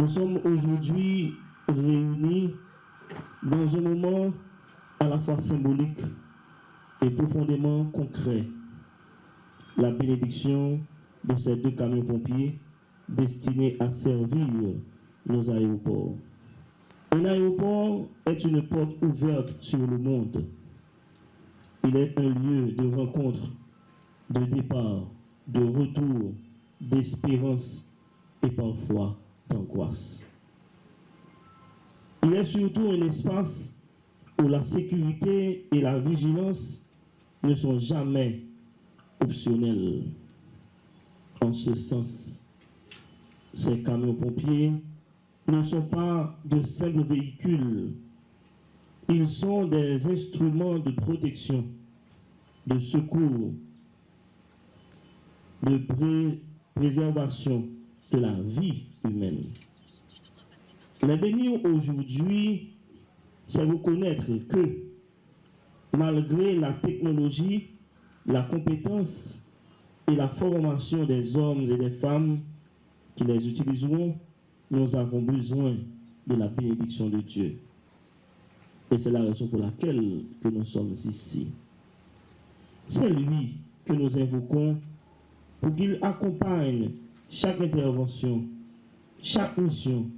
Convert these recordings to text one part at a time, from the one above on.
Nous sommes aujourd'hui réunis dans un moment à la fois symbolique et profondément concret. La bénédiction de ces 2 camions pompiers destinés à servir nos aéroports. Un aéroport est une porte ouverte sur le monde. Il est un lieu de rencontre, de départ, de retour, d'espérance et parfois d'angoisse. Il est surtout un espace où la sécurité et la vigilance ne sont jamais optionnelles. En ce sens, ces camions pompiers ne sont pas de simples véhicules. Ils sont des instruments de protection, de secours, de préservation de la vie humaine. Les bénir aujourd'hui, c'est reconnaître que, malgré la technologie, la compétence et la formation des hommes et des femmes qui les utiliseront, nous avons besoin de la bénédiction de Dieu. Et c'est la raison pour laquelle que nous sommes ici. C'est lui que nous invoquons pour qu'il accompagne chaque intervention, chaque mission,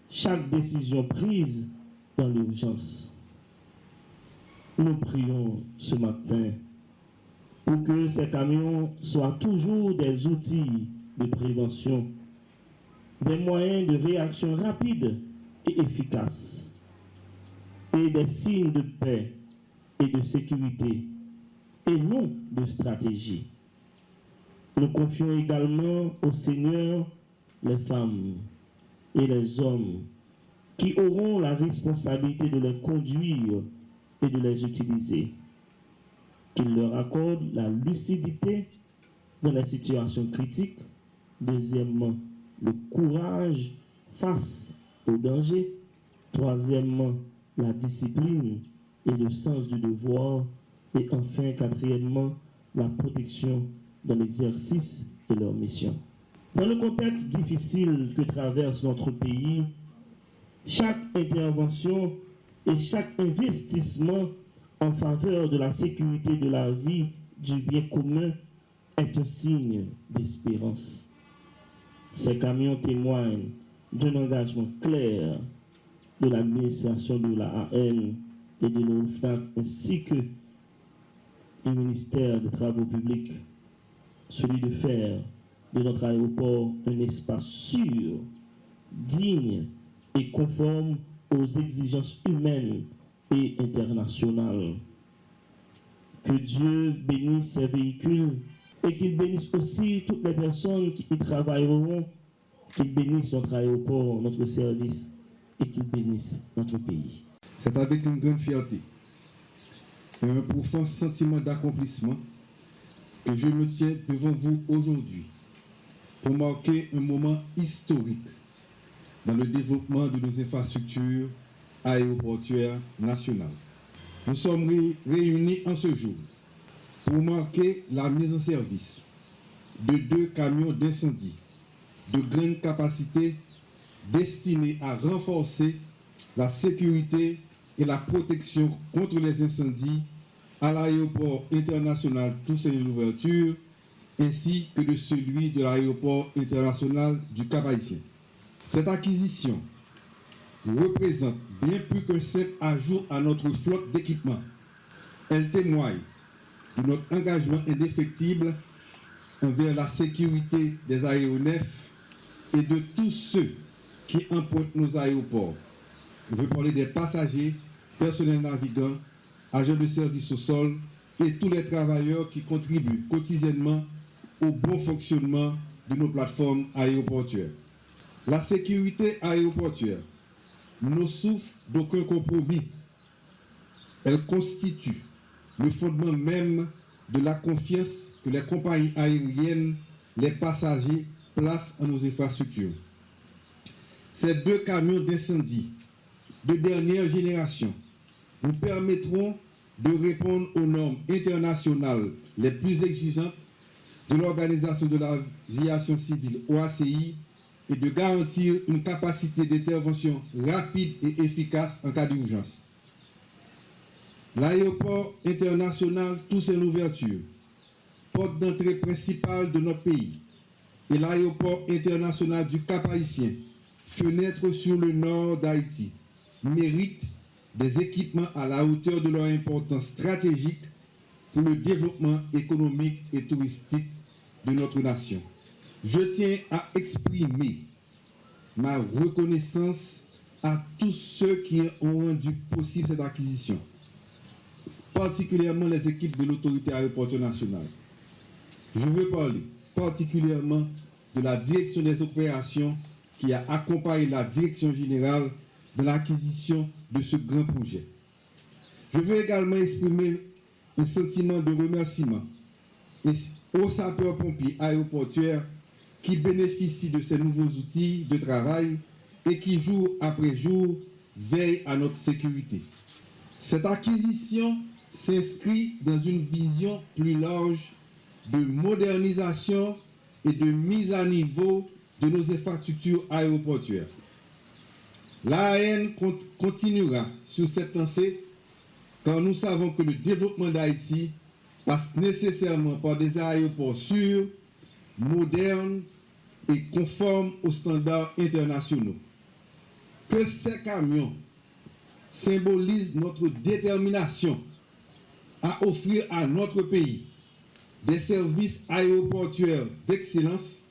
chaque décision prise dans l'urgence. Nous prions ce matin pour que ces camions soient toujours des outils de prévention, des moyens de réaction rapide et efficace, et des signes de paix et de sécurité, et non de stratégie. Nous confions également au Seigneur les femmes et les hommes qui auront la responsabilité de les conduire et de les utiliser. Qu'il leur accorde la lucidité dans les situations critiques. Deuxièmement, le courage face au danger. Troisièmement, la discipline et le sens du devoir. Et enfin, quatrièmement, la protection dans l'exercice de leur mission. Dans le contexte difficile que traverse notre pays, chaque intervention et chaque investissement en faveur de la sécurité de la vie, du bien commun, est un signe d'espérance. Ces camions témoignent d'un engagement clair de l'administration de la AN et de l'OFNAC ainsi que du ministère des Travaux publics, celui de faire de notre aéroport un espace sûr, digne et conforme aux exigences humaines et internationales. Que Dieu bénisse ces véhicules et qu'il bénisse aussi toutes les personnes qui y travailleront, qu'il bénisse notre aéroport, notre service et qu'il bénisse notre pays. C'est avec une grande fierté et un profond sentiment d'accomplissement que je me tiens devant vous aujourd'hui pour marquer un moment historique dans le développement de nos infrastructures aéroportuaires nationales. Nous sommes réunis en ce jour pour marquer la mise en service de 2 camions d'incendie de grande capacité destinés à renforcer la sécurité et la protection contre les incendies à l'aéroport international Toussaint-Louverture ainsi que de celui de l'aéroport international du Cap-Haïtien. Cette acquisition représente bien plus qu'un simple ajout à notre flotte d'équipements. Elle témoigne de notre engagement indéfectible envers la sécurité des aéronefs et de tous ceux qui empruntent nos aéroports. Je veux parler des passagers, personnels navigants, agents de service au sol et tous les travailleurs qui contribuent quotidiennement au bon fonctionnement de nos plateformes aéroportuaires. La sécurité aéroportuaire ne souffre d'aucun compromis. Elle constitue le fondement même de la confiance que les compagnies aériennes, les passagers placent en nos infrastructures. Ces 2 camions d'incendie de dernière génération nous permettront de répondre aux normes internationales les plus exigeantes de l'Organisation de l'aviation civile OACI et de garantir une capacité d'intervention rapide et efficace en cas d'urgence. L'aéroport international Toussaint Louverture, porte d'entrée principale de notre pays, et l'aéroport international du Cap-Haïtien, fenêtre sur le nord d'Haïti, méritent des équipements à la hauteur de leur importance stratégique pour le développement économique et touristique de notre nation. Je tiens à exprimer ma reconnaissance à tous ceux qui ont rendu possible cette acquisition, particulièrement les équipes de l'autorité aéroportuaire nationale. Je veux parler particulièrement de la direction des opérations qui a accompagné la direction générale dans l'acquisition de ce grand projet. Je veux également exprimer un sentiment de remerciement aux sapeurs-pompiers aéroportuaires qui bénéficient de ces nouveaux outils de travail et qui, jour après jour, veillent à notre sécurité. Cette acquisition s'inscrit dans une vision plus large de modernisation et de mise à niveau de nos infrastructures aéroportuaires. L'AN continuera sur cette lancée car nous savons que le développement d'Haïti passe nécessairement par des aéroports sûrs, modernes et conformes aux standards internationaux. Que ces camions symbolisent notre détermination à offrir à notre pays des services aéroportuaires d'excellence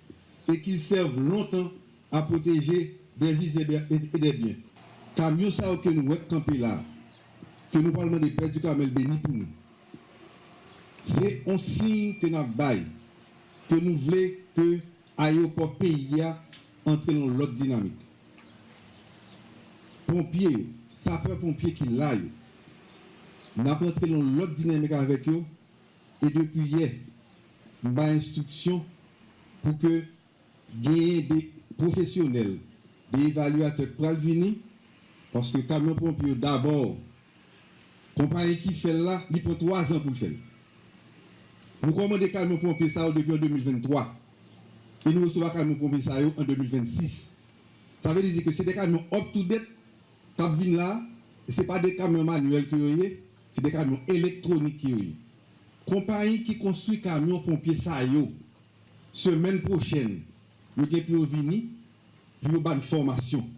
et qu'ils servent longtemps à protéger des vies et des biens. Camions ça que nous campé là, que nous parlons des pères du Camel béni pour nous. C'est un signe que nous bail, que nous voulons que l'aéroport pays entre dans l'autre dynamique. Pompiers, sapeurs-pompiers qui l'aillent, nous avons entré dans l'autre dynamique avec eux et depuis hier, nous avons instruction pour que gagner des professionnels, des évaluateurs pour venir, parce que le camion pompier d'abord, compagnie qui fait là, il prend 3 ans pour le faire. Nous commandons des camions pompiers ça depuis en 2023 et nous recevons des camions pompiers ça en 2026. Ça veut dire que c'est des camions up-to-date qui viennent là, ce n'est pas des camions manuels qui ont, c'est des camions électroniques qui ont. Compagnie qui construit camions pompiers ça semaine prochaine, nous allons venir pour une formation.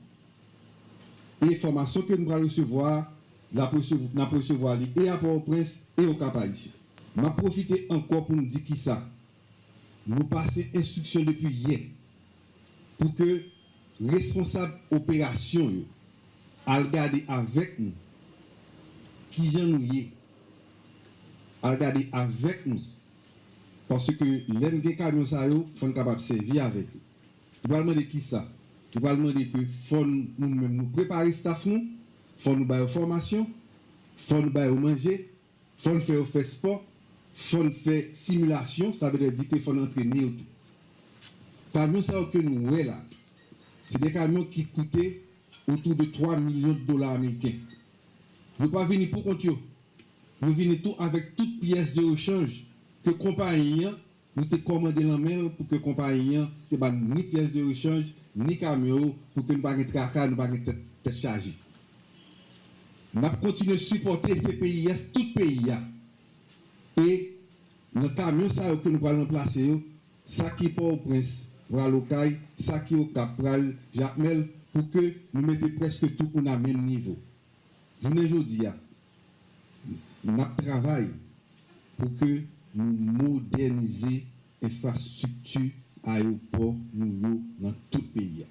Et formation que nous allons recevoir, la recevoir et à Port-au-Prince et au Cap-Haïtien. Je vais profiter encore pour nous dire qui ça. Nous passons instruction depuis hier pour que responsable opération à regarder avec nous qui j'en nous y à regarder avec nous parce que les camions ça sont capables de servir avec nous. Nous allons demander qui ça. Nous allons demander que faut nous préparer staff nous, faut nous faire formation, faut nous faire manger, faut nous faire sport, faut nous faire simulation, ça veut dire qu'il faut nous entraîner tout. Camions ça que nous voyons là, c'est des camions qui coûtaient autour de 3 millions de dollars américains. Vous ne pouvez pas venir pour compte. Vous venez tout avec toutes pièces de rechange que compagnie nous te commandé la main pour que compagnie te ba ni pièces de rechange ni camion pour que nous pas tracas, nous pas tête chargée. Nous continuer à supporter ces pays, tout pays et le camion ça que nous allons remplacer ça qui est au Prince pour aller au Caille, ça qui est au Cap pour aller Jacmel pour que nous mettions presque tout au même niveau. Je ne dis pas, nous travaillons pour que nous moderniser l'infrastructure aéroport nous dans tout le pays.